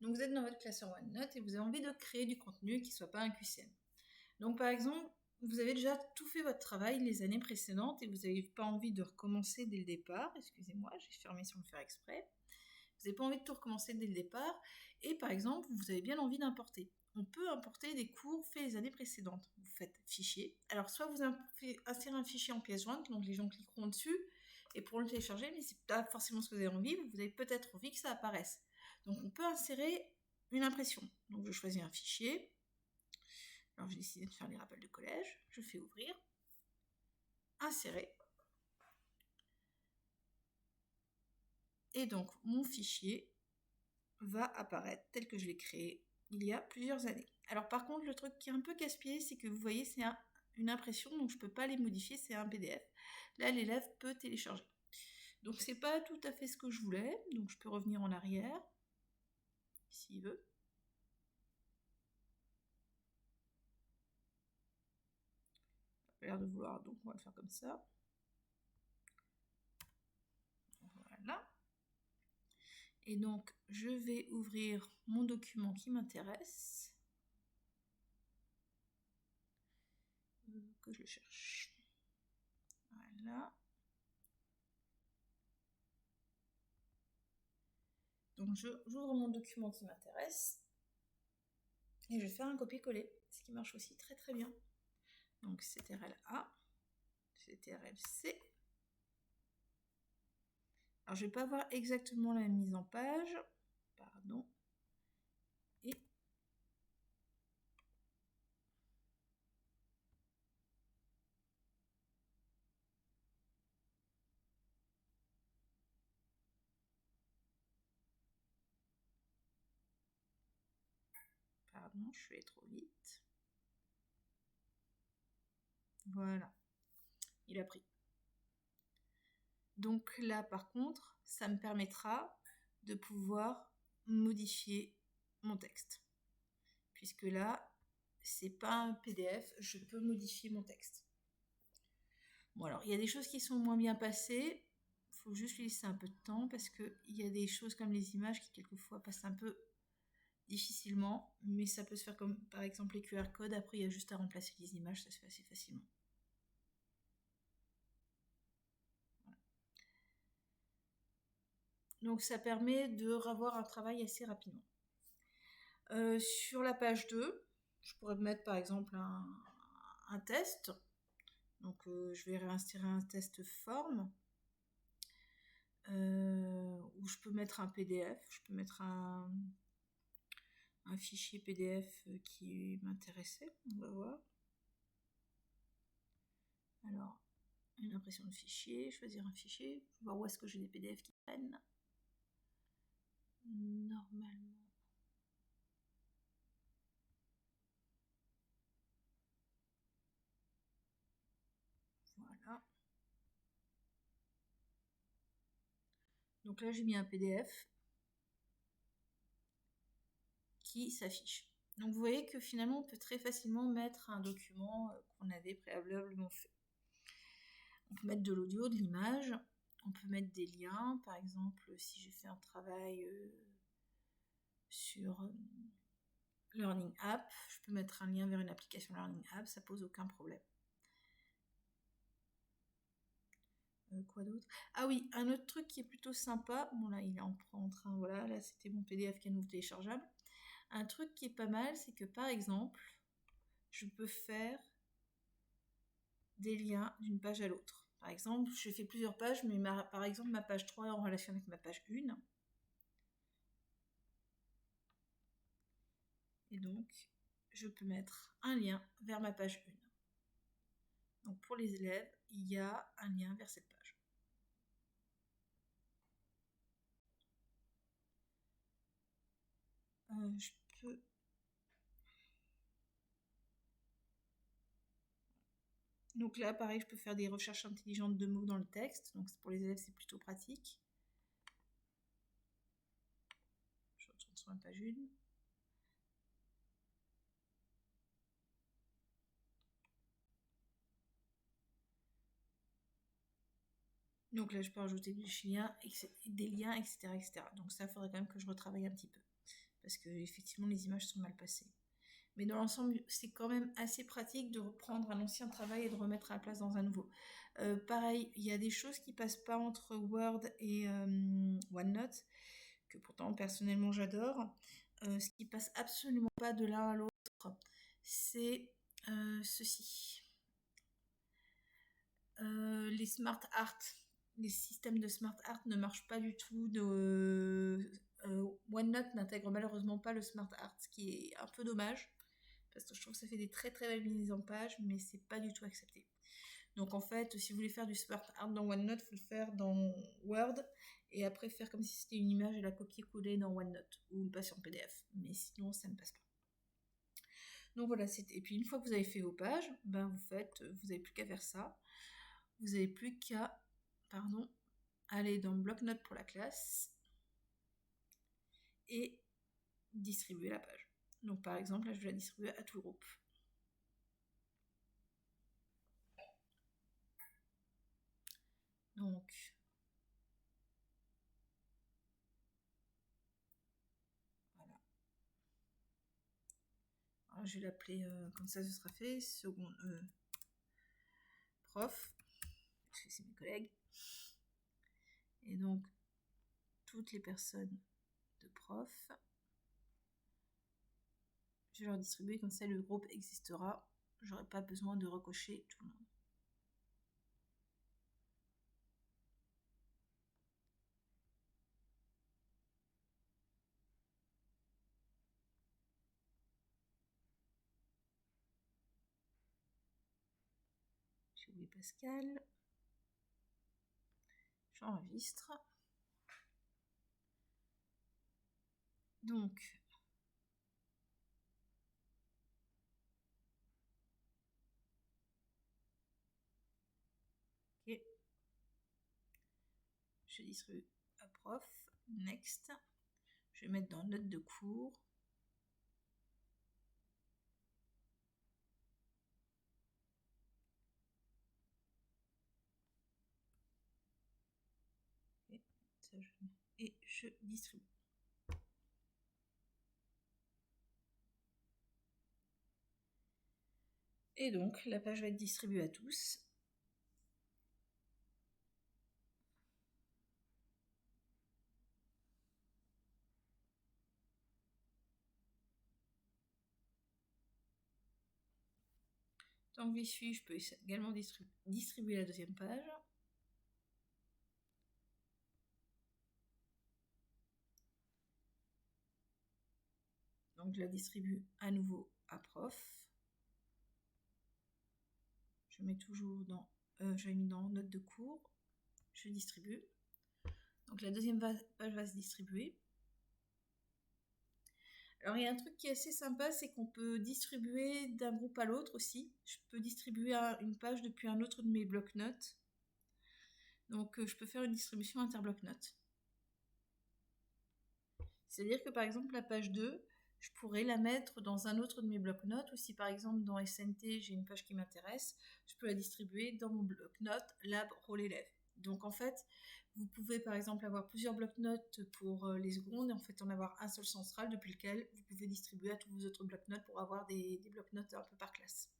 Donc vous êtes dans votre classeur OneNote et vous avez envie de créer du contenu qui ne soit pas un QCM. Donc par exemple, vous avez déjà tout fait votre travail les années précédentes et vous n'avez pas envie de recommencer dès le départ. Excusez-moi, j'ai fermé sans le faire exprès. Vous n'avez pas envie de tout recommencer dès le départ. Et par exemple, vous avez bien envie d'importer. On peut importer des cours faits les années précédentes. Vous faites fichier. Alors soit vous insérez un fichier en pièce jointe, donc les gens cliqueront dessus et pourront le télécharger, mais c'est pas forcément ce que vous avez envie. Vous avez peut-être envie que ça apparaisse. Donc on peut insérer une impression. Donc je choisis un fichier. Alors j'ai décidé de faire les rappels de collège. Je fais ouvrir, insérer. Et donc mon fichier va apparaître tel que je l'ai créé il y a plusieurs années. Alors par contre, le truc qui est un peu casse-pied, c'est que vous voyez, c'est une impression, donc je ne peux pas les modifier, c'est un PDF. Là, l'élève peut télécharger. Donc c'est pas tout à fait ce que je voulais, donc je peux revenir en arrière, s'il veut. Il a l'air de vouloir, donc on va le faire comme ça. Voilà. Et donc, je vais ouvrir mon document qui m'intéresse. Que je cherche. Voilà. Donc, j'ouvre mon document qui m'intéresse. Et je vais faire un copier-coller, ce qui marche aussi très très bien. Donc, CTRL-A, CTRL-C. Alors, je ne vais pas avoir exactement la même mise en page. Pardon. Et pardon, je suis allée trop vite. Voilà. Il a pris. Donc là, par contre, ça me permettra de pouvoir modifier mon texte. Puisque là, c'est pas un PDF, je peux modifier mon texte. Bon, alors, il y a des choses qui sont moins bien passées. Il faut juste lui laisser un peu de temps parce qu'il y a des choses comme les images qui, quelquefois, passent un peu difficilement. Mais ça peut se faire comme, par exemple, les QR codes. Après, il y a juste à remplacer les images, ça se fait assez facilement. Voilà. Donc, ça permet de revoir un travail assez rapidement. Sur la page 2, je pourrais mettre, par exemple, un test. Donc, je vais réinsérer un test forme. Où je peux mettre un PDF, je peux mettre un fichier PDF qui m'intéressait, on va voir. Alors, une impression de fichier, choisir un fichier, voir où est-ce que j'ai des PDF qui prennent. Normalement. Voilà. Donc là, j'ai mis un PDF qui s'affiche. Donc vous voyez que finalement, on peut très facilement mettre un document qu'on avait préalablement fait. On peut mettre de l'audio, de l'image, on peut mettre des liens. Par exemple, si j'ai fait un travail sur Learning App, je peux mettre un lien vers une application Learning App, ça pose aucun problème. Quoi d'autre? Ah oui, un autre truc qui est plutôt sympa, bon là il est en train, voilà, là c'était mon PDF qui est nouveau téléchargeable. Un truc qui est pas mal, c'est que par exemple, je peux faire des liens d'une page à l'autre. Par exemple, je fais plusieurs pages, mais par exemple ma page 3 est en relation avec ma page 1. Et donc, je peux mettre un lien vers ma page 1. Donc pour les élèves, il y a un lien vers cette page. Je peux... Donc là, pareil, je peux faire des recherches intelligentes de mots dans le texte. Donc pour les élèves, c'est plutôt pratique. Je retourne sur ma page 1. Donc là, je peux rajouter des liens, etc. Donc ça, il faudrait quand même que je retravaille un petit peu. parce que effectivement les images sont mal passées. Mais dans l'ensemble, c'est quand même assez pratique de reprendre un ancien travail et de remettre à la place dans un nouveau. Pareil, il y a des choses qui passent pas entre Word et OneNote, que pourtant personnellement j'adore. Ce qui passe absolument pas de l'un à l'autre, c'est ceci. Les smart art, les systèmes de smart art ne marchent pas du tout. OneNote n'intègre malheureusement pas le smart art, ce qui est un peu dommage, parce que je trouve que ça fait des très très belles mises en page, mais c'est pas du tout accepté. Donc en fait, si vous voulez faire du smart art dans OneNote, il faut le faire dans Word, et après faire comme si c'était une image et la copier-coller dans OneNote, ou le passer en PDF, mais sinon ça ne passe pas. Donc voilà, et puis une fois que vous avez fait vos pages, ben vous n'avez plus qu'à faire ça. Vous n'avez plus qu'à, aller dans bloc-notes pour la classe et distribuer la page. Donc par exemple, là je vais la distribuer à tout le groupe. Donc voilà. Alors, je vais l'appeler comme ça, ce sera fait. Prof, parce que c'est mes collègues. Et donc toutes les personnes de prof, je vais leur distribuer, comme ça le groupe existera. J'aurai pas besoin de recocher tout le monde. J'ai oublié Pascal. J'enregistre. Donc, ok. Je distribue à prof. Next. Je vais mettre dans notes de cours. Et je distribue. Et donc, la page va être distribuée à tous. Tant que j'y suis, je peux également distribuer la deuxième page. Donc, je la distribue à nouveau à prof. Je mets toujours dans, je l'ai mis dans notes de cours. Je distribue. Donc, la deuxième page va se distribuer. Alors, il y a un truc qui est assez sympa, c'est qu'on peut distribuer d'un groupe à l'autre aussi. Je peux distribuer une page depuis un autre de mes blocs-notes. Donc, je peux faire une distribution inter-bloc-notes. C'est-à-dire que, par exemple, la page 2, je pourrais la mettre dans un autre de mes blocs-notes, ou si, par exemple, dans SNT, j'ai une page qui m'intéresse, je peux la distribuer dans mon bloc-notes Lab Rôle Élève. Donc, en fait, vous pouvez, par exemple, avoir plusieurs blocs-notes pour les secondes, et en fait, en avoir un seul central depuis lequel vous pouvez distribuer à tous vos autres blocs-notes pour avoir des blocs-notes un peu par classe.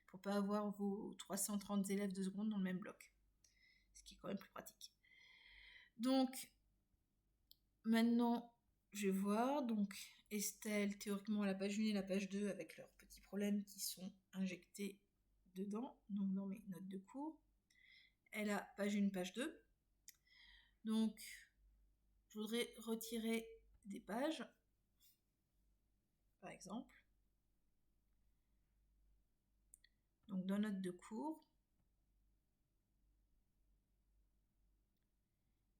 Pour pas avoir vos 330 élèves de seconde dans le même bloc. Ce qui est quand même plus pratique. Donc, maintenant, je vais voir. Donc, Estelle, théoriquement, à la page 1 et la page 2 avec leurs petits problèmes qui sont injectés dedans, donc dans mes notes de cours. Elle a page 1, page 2. Donc, je voudrais retirer des pages, par exemple. Donc, dans notes de cours.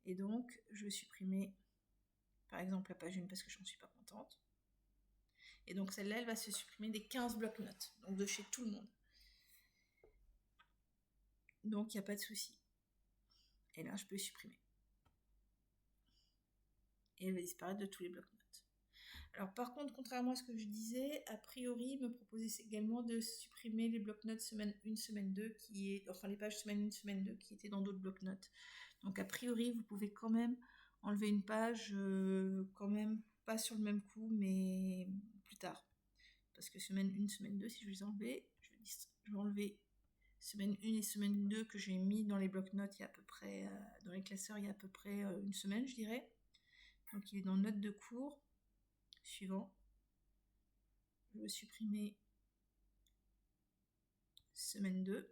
Et donc, je vais supprimer, par exemple, la page 1 parce que je n'en suis pas contente. Et donc, celle-là, elle va se supprimer des 15 blocs-notes, donc de chez tout le monde. Donc, il n'y a pas de souci. Et là, je peux supprimer. Et elle va disparaître de tous les blocs-notes. Alors par contre, contrairement à ce que je disais, a priori, il me proposait également de supprimer les blocs-notes semaine 1, semaine 2, enfin les pages semaine 1, semaine 2 qui étaient dans d'autres blocs-notes. Donc a priori, vous pouvez quand même enlever une page quand même pas sur le même coup, mais plus tard. Parce que semaine 1, semaine 2, si je les enlevais, je vais enlever semaine 1 et semaine 2 que j'ai mis dans les blocs-notes il y a à peu près, dans les classeurs il y a à peu près une semaine, je dirais. Donc il est dans notes de cours. Suivant. Je vais supprimer semaine 2.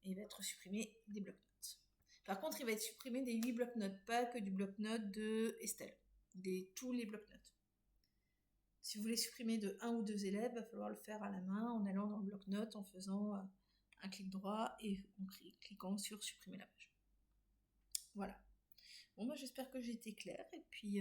Et il va être supprimé des blocs-notes. Par contre, il va être supprimé des 8 blocs-notes, pas que du bloc-notes de Estelle. Tous les blocs-notes. Si vous voulez supprimer de 1 ou 2 élèves, il va falloir le faire à la main en allant dans le bloc-notes, en faisant un clic droit et en cliquant sur supprimer la page. Voilà. Bon, moi j'espère que j'ai été claire et puis